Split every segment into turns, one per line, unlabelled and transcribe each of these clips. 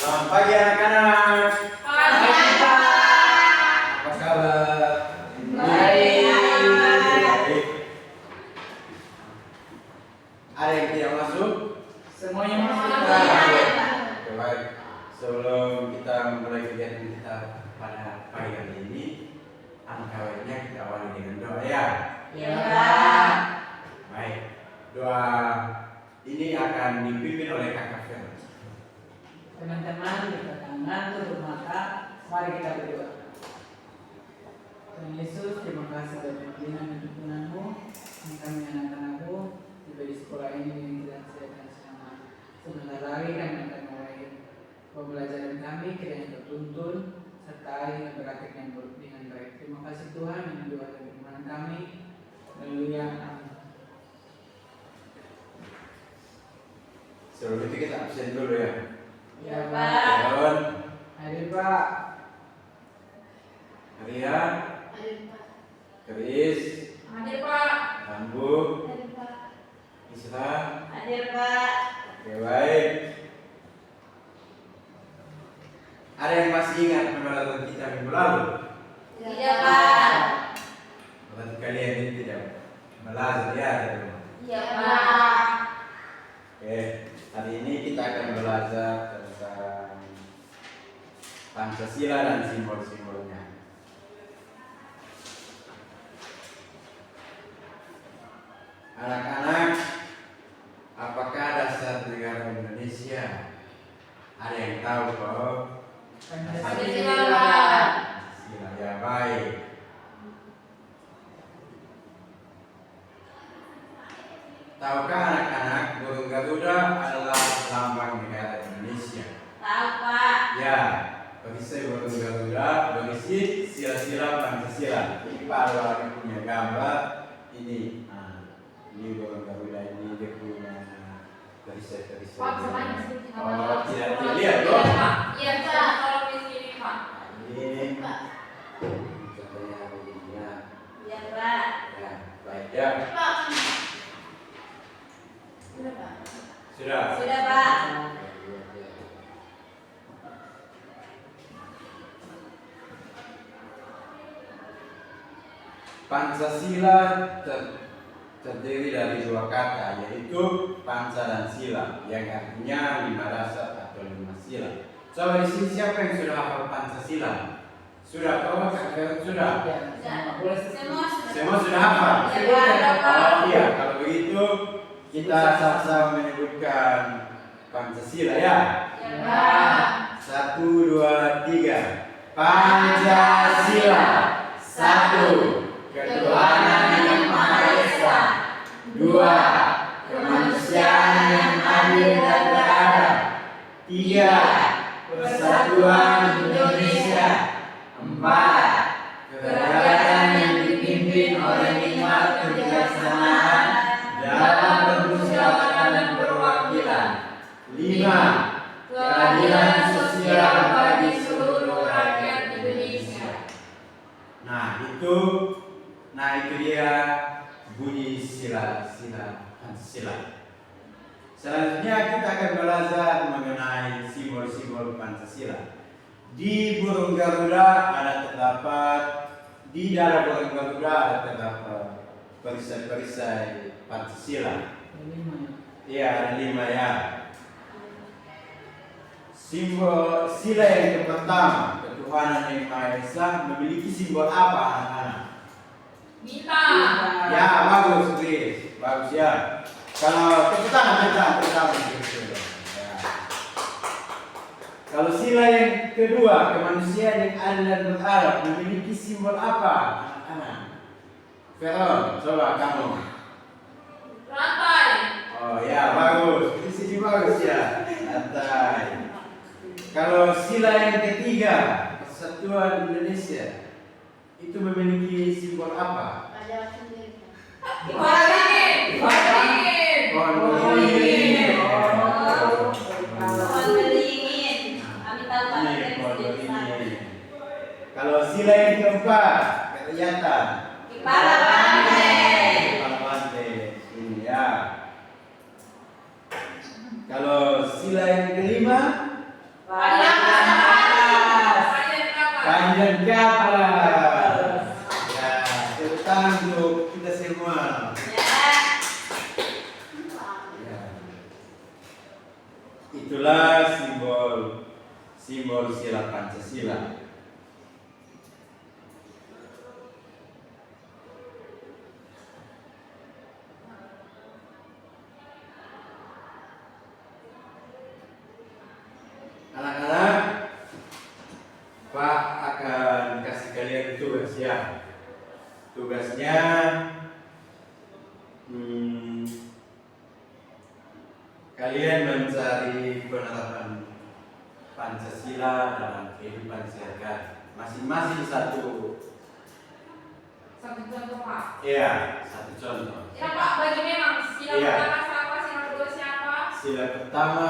Selamat pagi anak-anak.
Pagi, Pak.
Apa kabar?
Baik.
Ada yang tidak masuk?
Semuanya masuk.
Oke, baik. Sebelum kita memulai kegiatan kita pada pagi hari ini, angka baiknya kita awali dengan doa ya.
Ya, Pak.
Baik. Doa ini akan dipimpin oleh Kakak Fer.
Teman-teman, kita tangan, tutup mata, mari kita berdoa. Tuhan Yesus, terima kasih atas pembinaan dan dukungan-Mu yang kami anak-anak-Mu tiba di sekolah ini yang tidak sediakan selama sebentar lagi kami akan mulai pembelajaran kami, kiranya tertuntun sertai dan praktek yang dengan baik. Terima kasih Tuhan yang doa dan firman kami. Haleluya. Amin.
Sebelum itu kita absen dulu ya.
Ya,
Pak.
John,
Hadir Pak.
Maria,
Hadir, Pak.
Chris,
Hadir, Pak.
Rambu,
Hadir, Pak.
Isra.
Hadir, Pak.
Oke, baik. Ada yang masih ingat pembelajaran kita minggu lalu?
Tidak, Pak.
Berarti kalian ini tidak belajar ya?
Iya, Pak.
Oke, hari ini kita akan belajar tentang Pancasila dan simbol-simbolnya. Anak-anak, apakah dasar negara Indonesia? Ada yang tahu kok?
Pancasila, Pak.
Pancasila, ya baik. Tahukah anak-anak burung Garuda adalah lambang negara Indonesia?
Tahu, Pak.
Ya, berisi burung Garuda, berisi sila-sila Pancasila. Ini Pak Alwari punya gambar ini. Nah, ini burung Garuda ini dia punya berisi-berisi.
Pak, semuanya seperti
Oh, tidak lihat
Iya,
loh.
Pak. Iya, Pak. Kalau di sini, Pak.
Ini
Pak.
contohnya begini ya.
Iya, Pak.
Ya, baik ya.
Pak. Sudah, Pak.
Sudah.
Sudah, Pak.
Pancasila terdiri dari dua kata, yaitu panca dan sila, yang artinya 5 dasar atau 5 sila. Coba di sini siapa yang sudah hafal Pancasila? Sudah, kau sudah? Semua sudah hafal?
Iya, Pak.
Oh iya, kalau begitu kita sama-sama menyebutkan Pancasila ya.
Iya, Pak.
1, 2, 3. Pancasila. 1. Ketuhanan yang Maha Esa. 2. Kemanusiaan yang adil dan beradab. 3. Persatuan Indonesia. 4. Kerajaan yang dipimpin oleh nikmat kebijaksanaan dalam permusyawaratan dan perwakilan. 5. Keadilan sosial bagi seluruh rakyat Indonesia. Nah itu dia bunyi sila Pancasila. Selanjutnya kita akan belajar mengenai simbol-simbol Pancasila. Di burung Garuda terdapat di dalam burung Garuda terdapat perisai-perisai Pancasila. Iya, ada 5 ya. Simbol sila yang pertama, ketuhanan yang Maha Esa, memiliki simbol apa anak-anak?
Bintang.
Ya, bagus, Chris. Bagus ya. Kalau tepuk tangan pertama gitu. Ya. Kalau sila yang kedua, kemanusiaan yang adil dan beradab, memiliki simbol apa anak-anak? Veron, coba kamu.
Rantai.
Oh ya, bagus. Di sini bagus ya. Santai. Kalau sila yang ketiga, Persatuan Indonesia, itu memiliki simbol apa?
Pohon beringin.
Pohon beringin.
Pohon beringin. Kami tahu Pak.
Ini pohon beringin. Kalau sila yang keempat, kelihatan.
Kepala banteng.
Kepala banteng. Ini ya. Kalau sila yang kelima, Panjang kapas. Ya, tepuk tangan untuk kita semua. Ya. Itulah simbol sila Pancasila. Anak-anak, Pak akan kasih kalian tugas ya. Tugasnya kalian mencari penerapan Pancasila dalam kehidupan sehari-hari. Masing-masing satu.
Satu contoh Pak.
Iya, satu contoh.
Ya Pak, bagi memang sila
Iya.
pertama siapa, sila kedua siapa?
Sila pertama,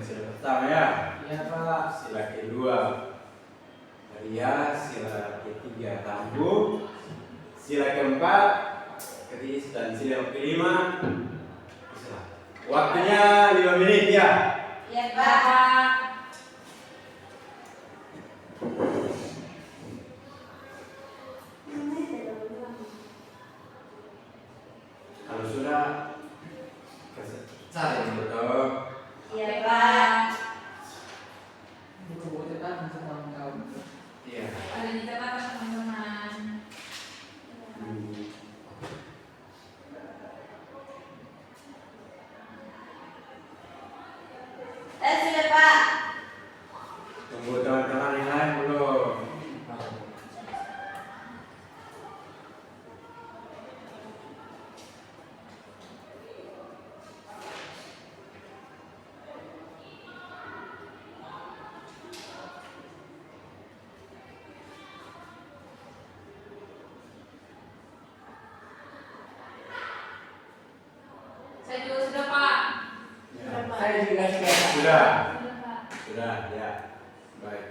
sila pertama ya.
Iya Pak.
Sila kedua, Ria. Sila ketiga, Tambu. Sila keempat, Keris. Dan sila kelima, Islam. Waktunya 5 menit ya.
Iya Pak.
Kalau sudah, cari yang betul.
Iya Pak.
Buku-buku catatan untuk kawan-kawan.
Iya.
Ada di catatan teman-teman. Sudah Pak.
Tunggu teman-teman yang lain belum.
Saya juga sudah Pak.
Saya juga sudah.
Sudah.
Sudah Pak.
Sudah, ya. Baik.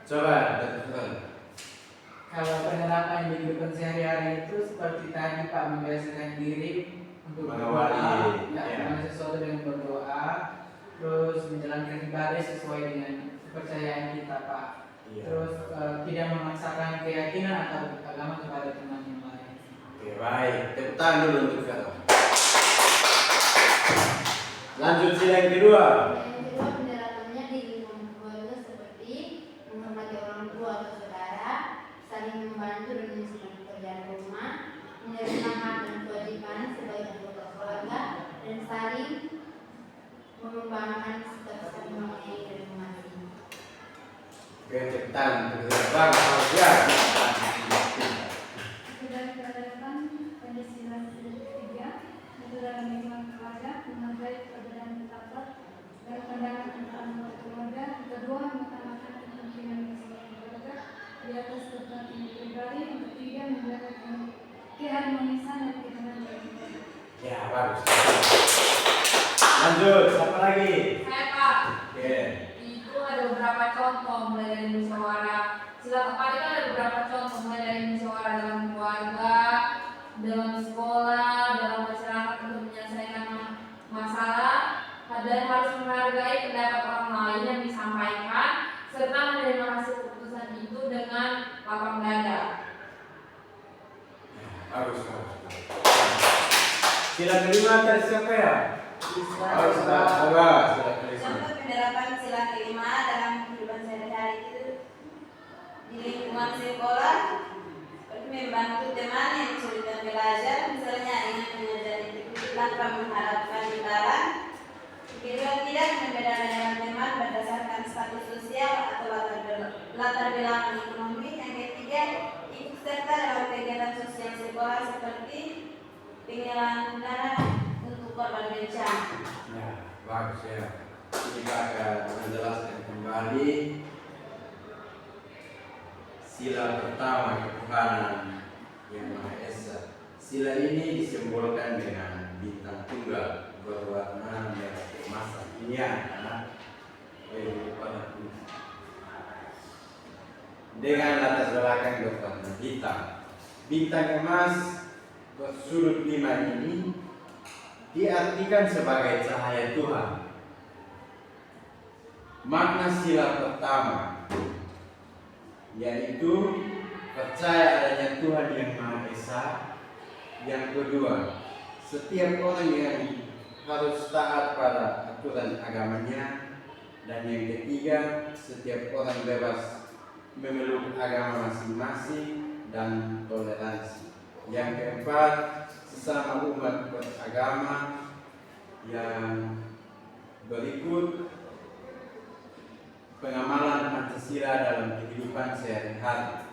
Coba, betul.
Kalau penerapan di kehidupan sehari-hari itu seperti tadi Pak, membiasakan diri untuk
Mengawali,
berdoa, ya,
ya.
melakukan sesuatu dengan berdoa, terus menjalankan ibadah sesuai dengan kepercayaan kita Pak.
Iya.
Terus tidak memaksakan keyakinan atau agama kepada teman yang lain.
Oke, baik. Tepuk tangan dulu untuk kita. Lanjut sila yang kedua.
Yang kedua, penerapannya di lingkungan keluarga seperti menghormati orang tua atau saudara, saling membantu dan menyelesaikan pekerjaan rumah, menerima hak dan kewajiban sebagai anggota keluarga, dan saling mengembangkan sikap saling mengenai dan mengasihi.
Oke, tepuk tangan untuk kita. Bagus, ya.
Sudah diterapkan Pancasila ketiga, itu dalam lingkungan keluarga, menghargai perbedaan pendapat dan pandangan antara anggota keluarga. Kedua, mengutamakan kepentingan masing-masing keluarga di atas kepentingan pribadi. Yang ketiga, menjaga keharmonisan dan ketenangan keluarga.
Ya, bagus. Lanjut, siapa lagi?
Saya Pak.
Oke.
Itu ada beberapa contoh mulai dari musyawarah. Sila keempat itu ada beberapa contoh mulai dari musyawarah dalam keluarga, dalam sekolah, dalam masyarakat untuk menyelesaikan masalah, dan harus menghargai pendapat orang lain yang disampaikan serta menerima hasil keputusan itu dengan lapang dada.
Bagus, bagus. Sila kelima tadi siapa ya? Oh, sila kelima.
Contoh penerapan sila kelima dalam kehidupan sehari-hari itu di lingkungan sekolah seperti membantu teman yang kesulitan belajar, misalnya ingin mengajar tanpa mengharapkan imbalan. Kedua, tidak membeda-bedakan teman berdasarkan status sosial atau latar belakang ekonomi. Yang ketiga, ikut serta dalam kegiatan sosial sekolah seperti penggalangan dana untuk korban bencana.
Ya, bagus ya. Kita akan menjelaskan kembali sila pertama ketuhanan yang Maha Esa. Sila ini disimbolkan dengan bintang tunggal berwarna merah keemasan. Ini ya, anak. Dengan latar belakang berwarna hitam. Bintang emas bersudut 5 ini diartikan sebagai cahaya Tuhan. Makna sila pertama yaitu percaya adanya Tuhan yang Maha Esa. Yang kedua, setiap orang yang harus taat pada aturan agamanya. Dan yang ketiga, setiap orang bebas memeluk agama masing-masing dan toleransi. Yang keempat, sesama umat beragama. Yang berikut, pengamalan Pancasila dalam kehidupan sehari-hari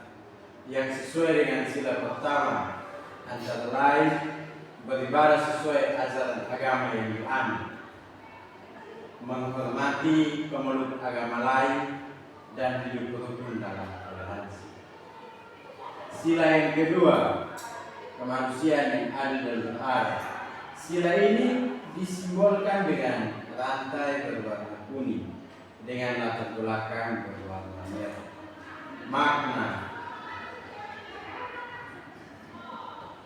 yang sesuai dengan sila pertama, antara lain beribadah sesuai ajaran agama yang dianut, menghormati pemeluk agama lain, dan hidup rukun dalam toleransi. Sila yang kedua, kemanusiaan yang adil dan beradab. Sila ini disimbolkan dengan rantai berwarna kuning dengan latar belakang berwarna merah.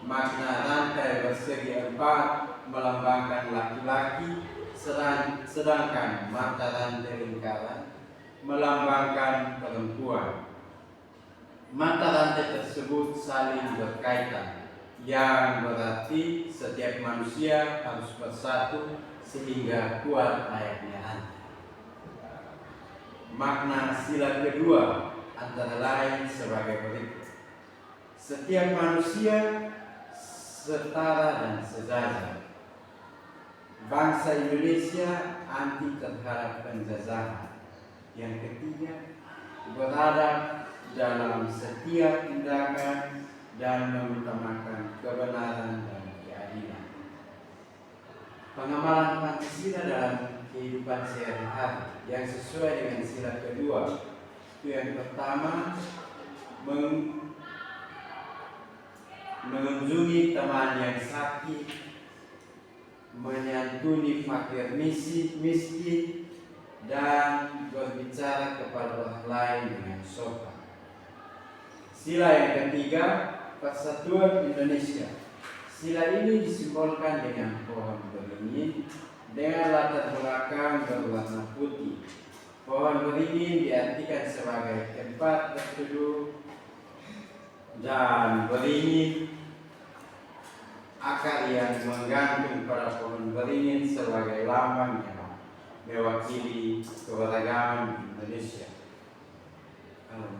Makna rantai bersegi empat melambangkan laki-laki, sedangkan mata rantai lingkaran melambangkan perempuan. Mata rantai tersebut saling berkaitan, yang berarti setiap manusia harus bersatu sehingga kuat layaknya rantai. Makna sila kedua antara lain sebagai berikut. Setiap manusia setara dan sejajar. Bangsa Indonesia anti terhadap penjajahan. Yang ketiga, beradab dalam setiap tindakan dan mengutamakan kebenaran dan keadilan. Pengamalan Pancasila dalam kehidupan sehari-hari yang sesuai dengan sila kedua itu yang pertama, mengunjungi teman yang sakit, menyantuni fakir miskin, dan berbicara kepada orang lain dengan sopan. Sila yang ketiga, persatuan Indonesia. Sila ini disimbolkan dengan pohon beringin dengan latar belakang berwarna putih. Pohon beringin diartikan sebagai tempat berteduh, dan beringin akar yang menggantung pada pohon beringin sebagai lambang yang mewakili keberagaman Indonesia.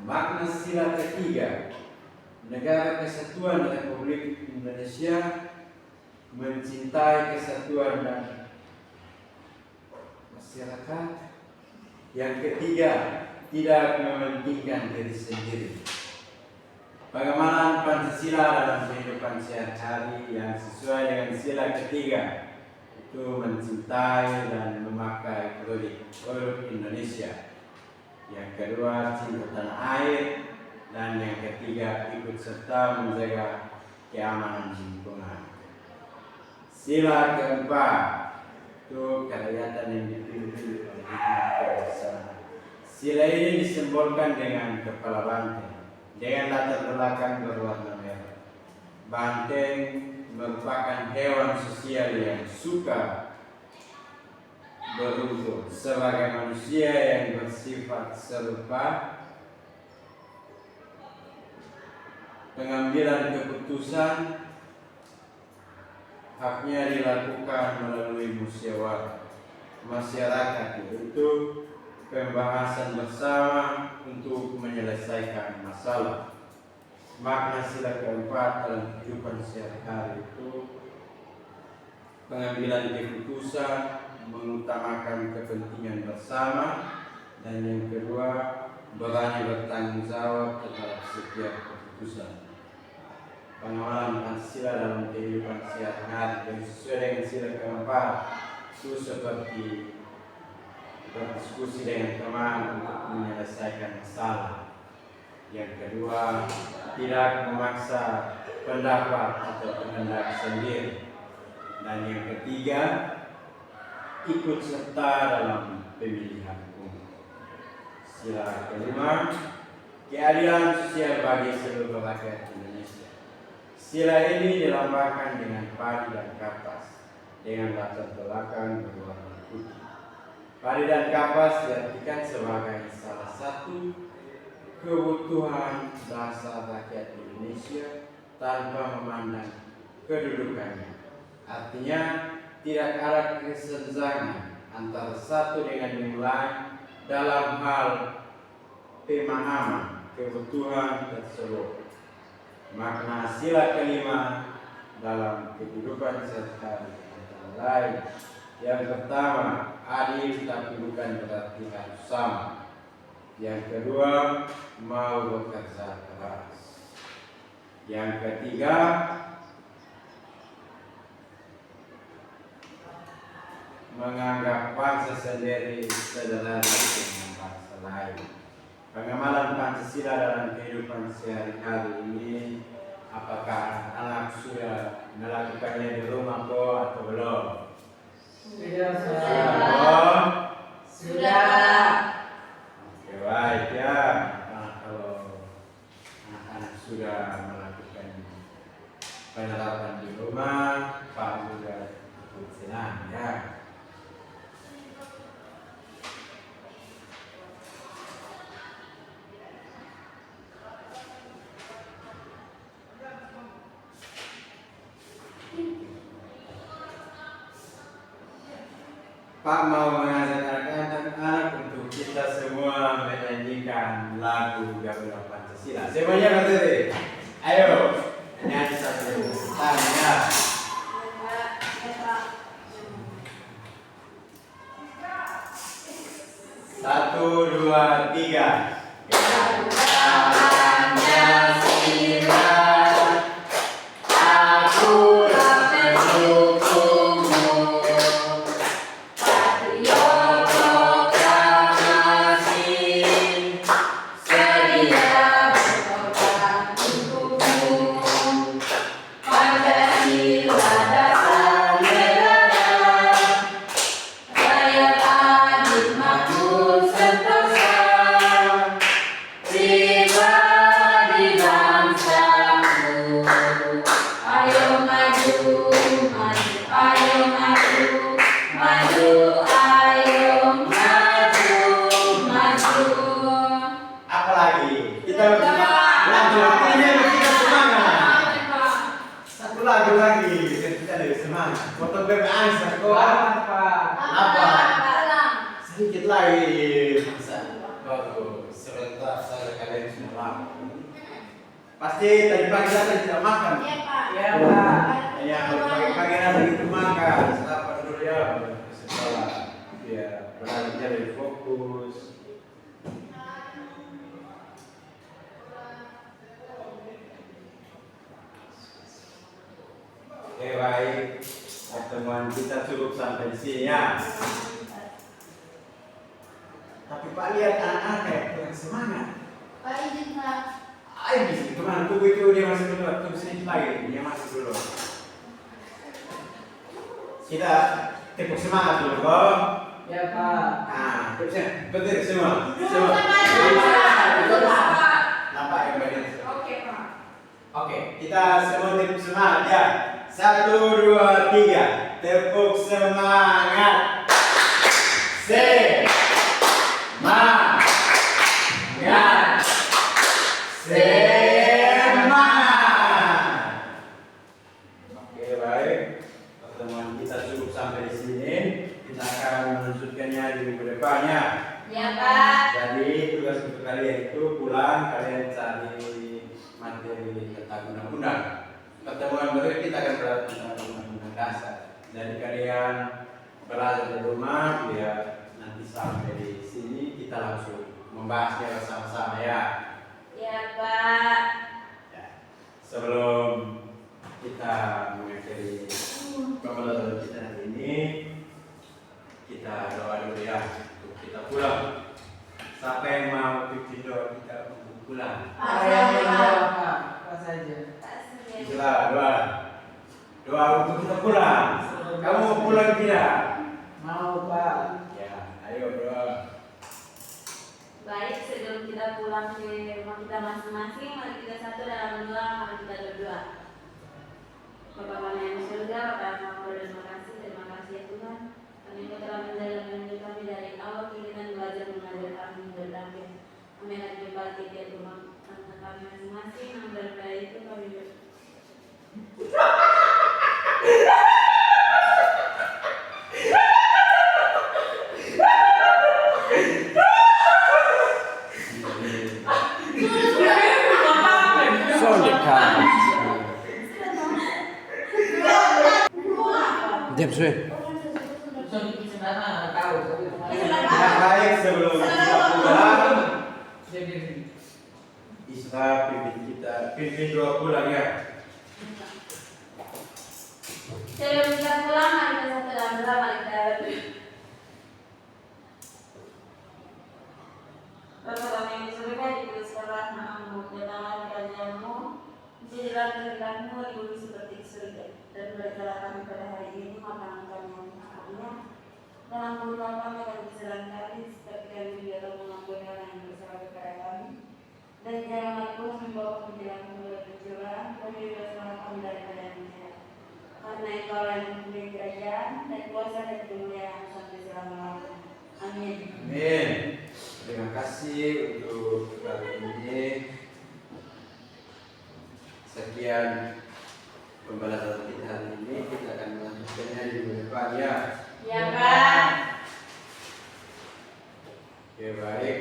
Makna sila ketiga, Negara Kesatuan Republik Indonesia mencintai kesatuan dan masyarakat. Yang ketiga, tidak mementingkan diri sendiri. Pengamalan Pancasila dalam kehidupan sehari-hari yang sesuai dengan sila ketiga itu mencintai dan memakai produk Indonesia. Yang kedua, cinta tanah air. Dan yang ketiga, ikut serta menjaga keamanan lingkungan. Sila keempat itu kerakyatan yang dipimpin oleh hikmat kebijaksanaan. Sila ini disimbolkan dengan kepala banteng dengan latar belakang berwarna merah. Banteng merupakan hewan sosial yang suka berunsur sebagai manusia yang bersifat serupa. Pengambilan keputusan haknya dilakukan melalui musyawarah masyarakat, yaitu pembahasan bersama untuk menyelesaikan masalah. Makna sila keempat dalam kehidupan sehari-hari itu pengambilan keputusan, mengutamakan kepentingan bersama, dan yang kedua, berani bertanggung jawab terhadap setiap keputusan. Pengamalan Pancasila dalam kehidupan sehari-hari yang sesuai dengan sila keempat itu seperti berdiskusi dengan teman untuk menyelesaikan masalah. Yang kedua, tidak memaksa pendapat atau kehendak sendiri. Dan yang ketiga, ikut serta dalam pemilihan umum. Sila kelima, keadilan sosial bagi seluruh rakyat Indonesia. Sila ini dilambangkan dengan padi dan kapas dengan latar belakang berwarna putih. Padi dan kapas diartikan sebagai salah satu kebutuhan bahasa rakyat Indonesia tanpa memandang kedudukannya. Artinya tidak ada kesenjangan antara satu dengan yang lain dalam hal pemahaman kebutuhan tersebut. Makna sila kelima dalam kehidupan sehari-hari antara lain: yang pertama, adil tapi bukan berarti harus sama. Yang kedua, mau bekerja keras. Yang ketiga, menganggap bangsa sendiri sederhana dengan bangsa lain. Pengamalan Pancasila dalam kehidupan sehari-hari ini, apakah anak sudah melakukannya di rumah atau belum?
Sudah,
Belum?
Sudah.
Oke, baik ya. Nah, kalau anak-anak sudah melakukan penerapan di rumah, Pak juga ikut senang ya. Pak mau mengajak anak-anak untuk kita semua menyanyikan lagu Garuda Pancasila. Semuanya berdiri. Ayo, nyanyi satu tanya. Satu, dua, tiga. Apa lagi? Kita lanjut. Ini kita semangat. Satu lagu lagi. Kita lebih semangat. Foto BBM apa? Sedikit lagi. Baru sebentar saya kalian sudah lama. Pasti tadi pagi saya tidak makan.
Iya, Pak.
Ya, Pak.
Ya, kalau pagi-pagi nanti itu makan. Sarapan dulu ya. Ke sekolah. Biar belajar lebih fokus. Oke, baik. Pertemuan kita cukup sampai di sini ya. Tapi Pak lihat anak-anak kayak kurang semangat.
Pak izin, Pak.
Ayo di sini kemana? Tunggu itu dia masih belum. Tunggu sedikit lagi. Dia masih belum. Kita tepuk semangat dulu, kok.
Ya, Pak.
Nah, berdiri semua. Semua. Nampak yang bagian.
Oke, Pak.
Oke, kita semua tepuk semangat ya. 1, 2, 3. Tepuk semangat. Semangat. Semangat. Oke, baik. Pertemuan kita cukup sampai di sini. Kita akan melanjutkannya di minggu depannya.
Ya, Pak.
Jadi tugas untuk kalian itu pulang kalian cari materi tentang undang-undang. Pertemuan berikut kita akan belajar tentang undang-undang dasar. Jadi kalian belajar di rumah biar nanti sampai di sini kita langsung membahasnya bersama-sama ya.
Ya, Pak.
Ya. Sebelum kita mengakhiri pembelajaran kita hari ini, kita doa dulu ya untuk kita pulang. Siapa yang mau pimpin doa kita untuk pulang?
Saya menjawab, Pak. Apa saja.
Itulah doa. Doa untuk kita pulang. Kamu mau pulang tidak?
Mau, Pak.
Ya, ayo doa.
Baik, sebelum kita pulang ke rumah kita masing-masing, mari kita satu dalam doa, mari kita berdoa. Bapa kami yang di surga, Bapa yang maha terima kasih ya Tuhan. Kami telah menjaga kami dari Kami akan kembali ke tiap rumah kami masing-masing. Namun daripada itu kami
So dekat. Jam suwe.
So di sana ada tahu.
Yang baik sebelum kita pulang,
Jadi
Isra pimpin doa pulang ya.
sebelum kita pulang, mari kita satu dalam doa, mari kita berdoa. Bapa kami yang di surga, dikuduskanlah namamu, datanglah kerajaanmu, jadilah kehendakmu di bumi seperti di surga. Dan berikanlah kami pada hari ini makanan kami yang secukupnya. Dan ampunilah kami akan kesalahan kami, seperti kami juga telah mengampuni orang yang bersalah kepada kami. Dan janganlah Engkau membawa kami dalam pencobaan, tapi bebaskanlah kami daripada yang jahat. Karena Engkau yang mempunyai kerajaan dan kuasa dan kemuliaan sampai selama-lamanya. Amin.
Amin. Terima kasih untuk kali ini. Sekian pembelajaran kita hari ini. Kita akan melanjutkannya di minggu depan ya.
Ya, Pak.
Oke, baik.